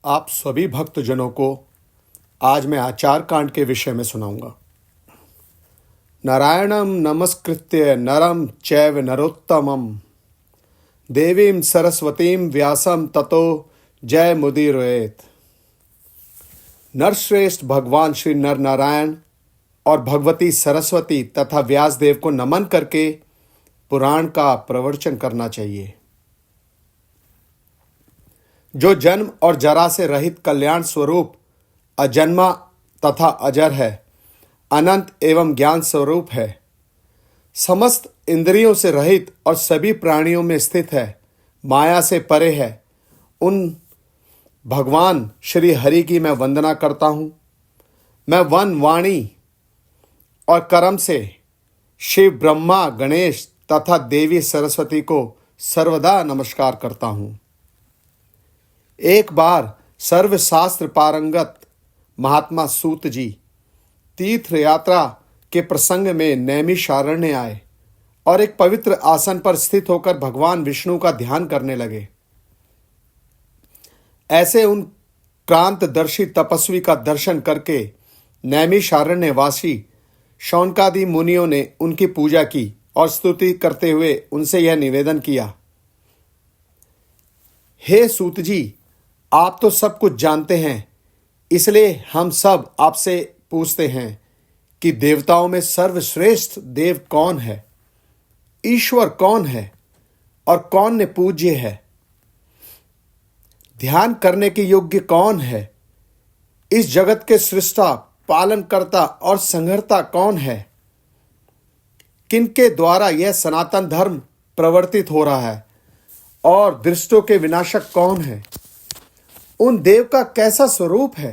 आप सभी भक्तजनों को आज मैं आचार कांड के विषय में सुनाऊंगा। नारायणं नमस्कृत्य नरं चैव नरोत्तमं देवीं सरस्वतीं व्यासं ततो जय मुदीरयेत्। नरश्रेष्ठ भगवान श्री नर नारायण और भगवती सरस्वती तथा व्यासदेव को नमन करके पुराण का प्रवचन करना चाहिए। जो जन्म और जरा से रहित कल्याण स्वरूप अजन्मा तथा अजर है, अनंत एवं ज्ञान स्वरूप है, समस्त इंद्रियों से रहित और सभी प्राणियों में स्थित है, माया से परे है, उन भगवान श्री हरि की मैं वंदना करता हूँ। मैं वन वाणी और कर्म से शिव ब्रह्मा गणेश तथा देवी सरस्वती को सर्वदा नमस्कार करता हूँ। एक बार सर्वशास्त्र पारंगत महात्मा सूत जी तीर्थ यात्रा के प्रसंग में नैमिषारण्य आए और एक पवित्र आसन पर स्थित होकर भगवान विष्णु का ध्यान करने लगे। ऐसे उन क्रांतदर्शी तपस्वी का दर्शन करके नैमिषारण्य वासी शौनकादि मुनियों ने उनकी पूजा की और स्तुति करते हुए उनसे यह निवेदन किया, हे सूत जी, आप तो सब कुछ जानते हैं, इसलिए हम सब आपसे पूछते हैं कि देवताओं में सर्वश्रेष्ठ देव कौन है, ईश्वर कौन है और कौन ने पूज्य है, ध्यान करने के योग्य कौन है, इस जगत के सृष्टा पालनकर्ता और संहर्ता कौन है, किनके द्वारा यह सनातन धर्म प्रवर्तित हो रहा है और दुष्टों के विनाशक कौन है, उन देव का कैसा स्वरूप है,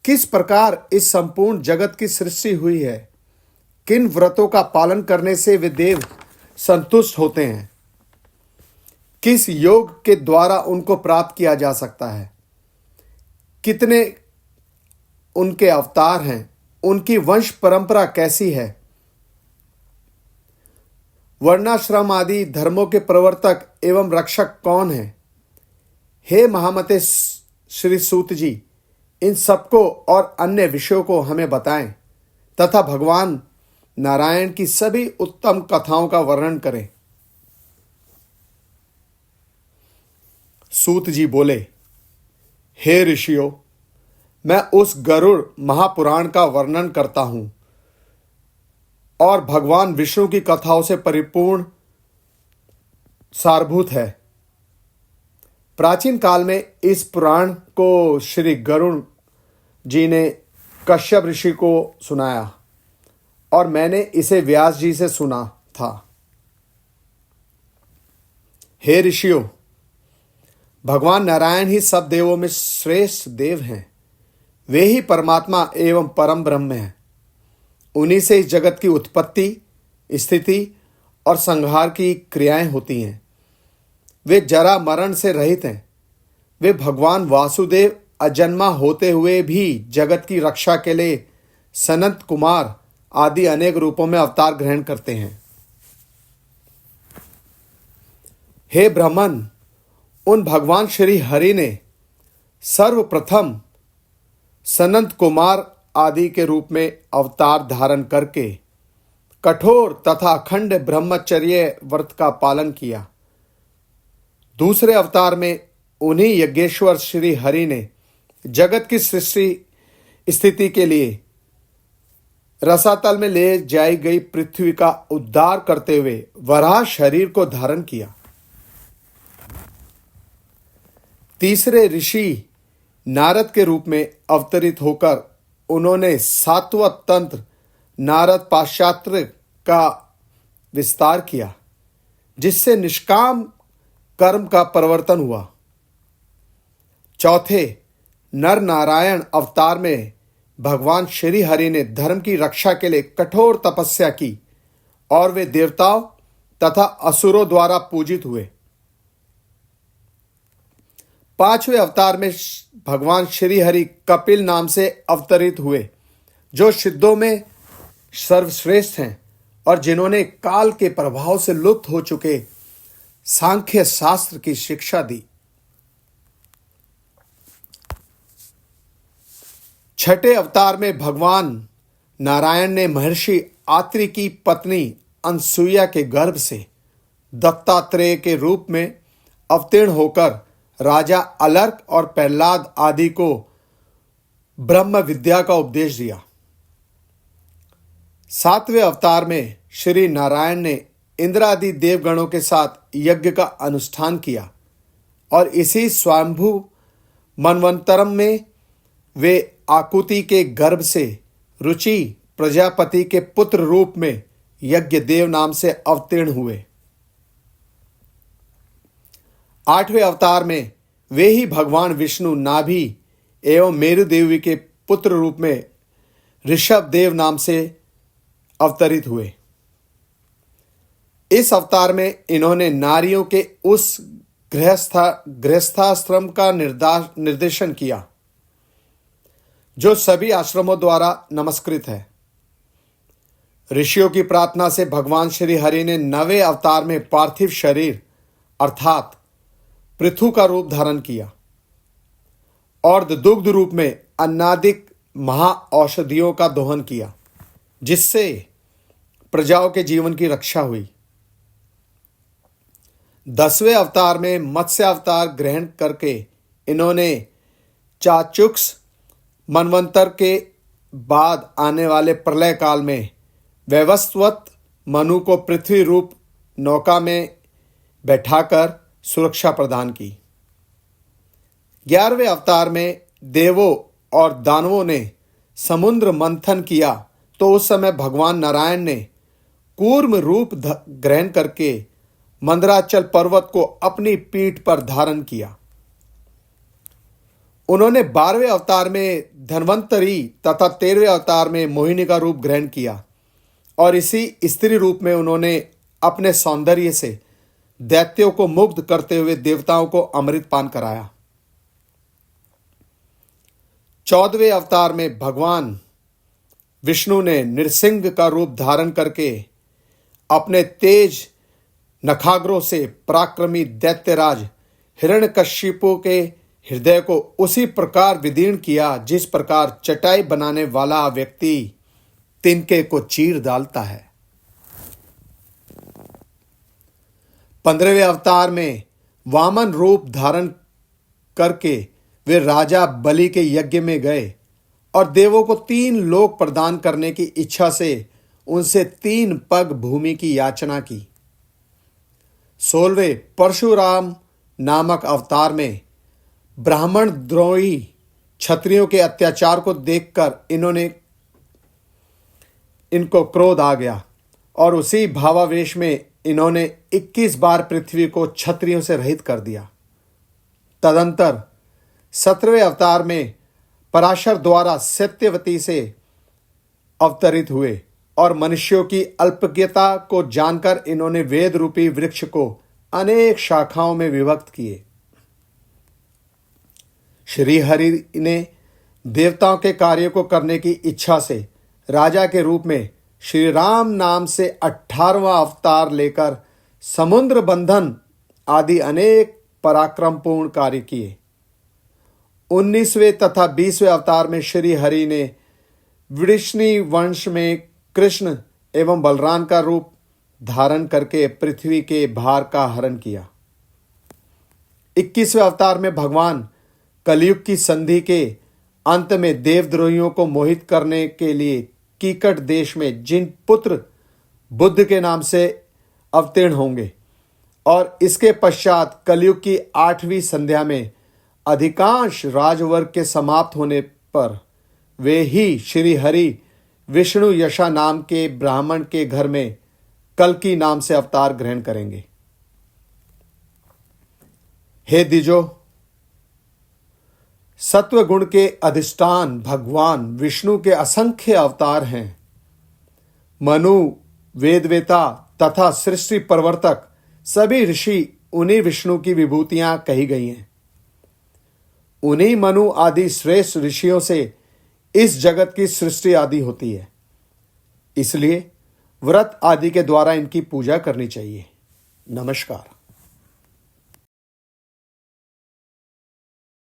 किस प्रकार इस संपूर्ण जगत की सृष्टि हुई है, किन व्रतों का पालन करने से वे देव संतुष्ट होते हैं, किस योग के द्वारा उनको प्राप्त किया जा सकता है, कितने उनके अवतार हैं, उनकी वंश परंपरा कैसी है, वर्णाश्रम आदि धर्मों के प्रवर्तक एवं रक्षक कौन है। हे महामते श्री सूत जी, इन सबको और अन्य विषयों को हमें बताएं तथा भगवान नारायण की सभी उत्तम कथाओं का वर्णन करें। सूत जी बोले, हे ऋषियों, मैं उस गरुड़ महापुराण का वर्णन करता हूं और भगवान विष्णु की कथाओं से परिपूर्ण सारभूत है। प्राचीन काल में इस पुराण को श्री गरुड़ जी ने कश्यप ऋषि को सुनाया और मैंने इसे व्यास जी से सुना था। हे ऋषियों, भगवान नारायण ही सब देवों में श्रेष्ठ देव हैं। वे ही परमात्मा एवं परम ब्रह्म हैं। उन्हीं से इस जगत की उत्पत्ति, स्थिति और संहार की क्रियाएं होती हैं। वे जरा मरण से रहित हैं। वे भगवान वासुदेव अजन्मा होते हुए भी जगत की रक्षा के लिए सनत कुमार आदि अनेक रूपों में अवतार ग्रहण करते हैं। हे ब्राह्मण, उन भगवान श्री हरि ने सर्वप्रथम सनत कुमार आदि के रूप में अवतार धारण करके कठोर तथा अखंड ब्रह्मचर्य व्रत का पालन किया। दूसरे अवतार में उन्हीं यज्ञेश्वर श्री हरि ने जगत की सृष्टि स्थिति के लिए रसातल में ले जाई गई पृथ्वी का उद्धार करते हुए वराह शरीर को धारण किया। तीसरे ऋषि नारद के रूप में अवतरित होकर उन्होंने सात्वत तंत्र नारद पाश्चात्य का विस्तार किया, जिससे निष्काम कर्म का परिवर्तन हुआ। चौथे नर नारायण अवतार में भगवान श्री हरि ने धर्म की रक्षा के लिए कठोर तपस्या की और वे देवताओं तथा असुरों द्वारा पूजित हुए। पांचवें अवतार में भगवान श्री हरि कपिल नाम से अवतरित हुए, जो सिद्धों में सर्वश्रेष्ठ हैं और जिन्होंने काल के प्रभाव से लुप्त हो चुके सांख्य शास्त्र की शिक्षा दी। छठे अवतार में भगवान नारायण ने महर्षि आत्रि की पत्नी अनसुईया के गर्भ से दत्तात्रेय के रूप में अवतीर्ण होकर राजा अलर्क और प्रहलाद आदि को ब्रह्म विद्या का उपदेश दिया। सातवें अवतार में श्री नारायण ने इंद्र आदि देवगणों के साथ यज्ञ का अनुष्ठान किया और इसी स्वयंभू मनवंतरम में वे आकुति के गर्भ से रुचि प्रजापति के पुत्र रूप में यज्ञदेव नाम से अवतीर्ण हुए। आठवें अवतार में वे ही भगवान विष्णु नाभि एवं मेरुदेवी के पुत्र रूप में ऋषभ देव नाम से अवतरित हुए। इस अवतार में इन्होंने नारियों के उस गृहस्थाश्रम का निर्देशन किया जो सभी आश्रमों द्वारा नमस्कृत है। ऋषियों की प्रार्थना से भगवान श्री हरि ने 9वें अवतार में पार्थिव शरीर अर्थात पृथु का रूप धारण किया और दुग्ध रूप में अन्नादिक महाऔषधियों का दोहन किया, जिससे प्रजाओं के जीवन की रक्षा हुई। 10वें अवतार में मत्स्य अवतार ग्रहण करके इन्होंने चाचुक्स मनवंतर के बाद आने वाले प्रलय काल में वैवस्वत मनु को पृथ्वी रूप नौका में बैठाकर सुरक्षा प्रदान की। 11वें अवतार में देवों और दानवों ने समुद्र मंथन किया तो उस समय भगवान नारायण ने कूर्म रूप ग्रहण करके मंदराचल पर्वत को अपनी पीठ पर धारण किया। उन्होंने 12वें अवतार में धन्वंतरी तथा 13वें अवतार में मोहिनी का रूप ग्रहण किया और इसी स्त्री रूप में उन्होंने अपने सौंदर्य से दैत्यों को मुग्ध करते हुए देवताओं को अमृत पान कराया। 14वें अवतार में भगवान विष्णु ने नृसिंह का रूप धारण करके अपने तेज नखाग्रों से पराक्रमी दैत्यराज हिरण्यकशिपु के हृदय को उसी प्रकार विदीर्ण किया जिस प्रकार चटाई बनाने वाला व्यक्ति तिनके को चीर डालता है। 15वें अवतार में वामन रूप धारण करके वे राजा बलि के यज्ञ में गए और देवों को 3 लोक प्रदान करने की इच्छा से उनसे 3 पग भूमि की याचना की। 16वें परशुराम नामक अवतार में ब्राह्मण द्रोही क्षत्रियों के अत्याचार को देखकर इनको क्रोध आ गया और उसी भावावेश में इन्होंने 21 बार पृथ्वी को क्षत्रियों से रहित कर दिया। तदंतर 17वें अवतार में पराशर द्वारा सत्यवती से अवतरित हुए और मनुष्यों की अल्पज्ञता को जानकर इन्होंने वेद रूपी वृक्ष को अनेक शाखाओं में विभक्त किए। श्री हरि ने देवताओं के कार्य को करने की इच्छा से राजा के रूप में श्री राम नाम से 18वां अवतार लेकर समुद्र बंधन आदि अनेक पराक्रमपूर्ण कार्य किए। 19वें तथा 20वें अवतार में श्री हरि ने वृष्णि वंश में कृष्ण एवं बलराम का रूप धारण करके पृथ्वी के भार का हरण किया। 21वें अवतार में भगवान कलयुग की संधि के अंत में देवद्रोहियों को मोहित करने के लिए कीकट देश में जिन पुत्र बुद्ध के नाम से अवतीर्ण होंगे और इसके पश्चात कलयुग की 8वीं संध्या में अधिकांश राजवर्ग के समाप्त होने पर वे ही श्री हरि विष्णु यशा नाम के ब्राह्मण के घर में कल्कि नाम से अवतार ग्रहण करेंगे। हे द्विजो, सत्व गुण के अधिष्ठान भगवान विष्णु के असंख्य अवतार हैं। मनु, वेदवेता तथा सृष्टि प्रवर्तक सभी ऋषि उन्हीं विष्णु की विभूतियां कही गई हैं। उन्हीं मनु आदि श्रेष्ठ ऋषियों से इस जगत की सृष्टि आदि होती है, इसलिए व्रत आदि के द्वारा इनकी पूजा करनी चाहिए। नमस्कार।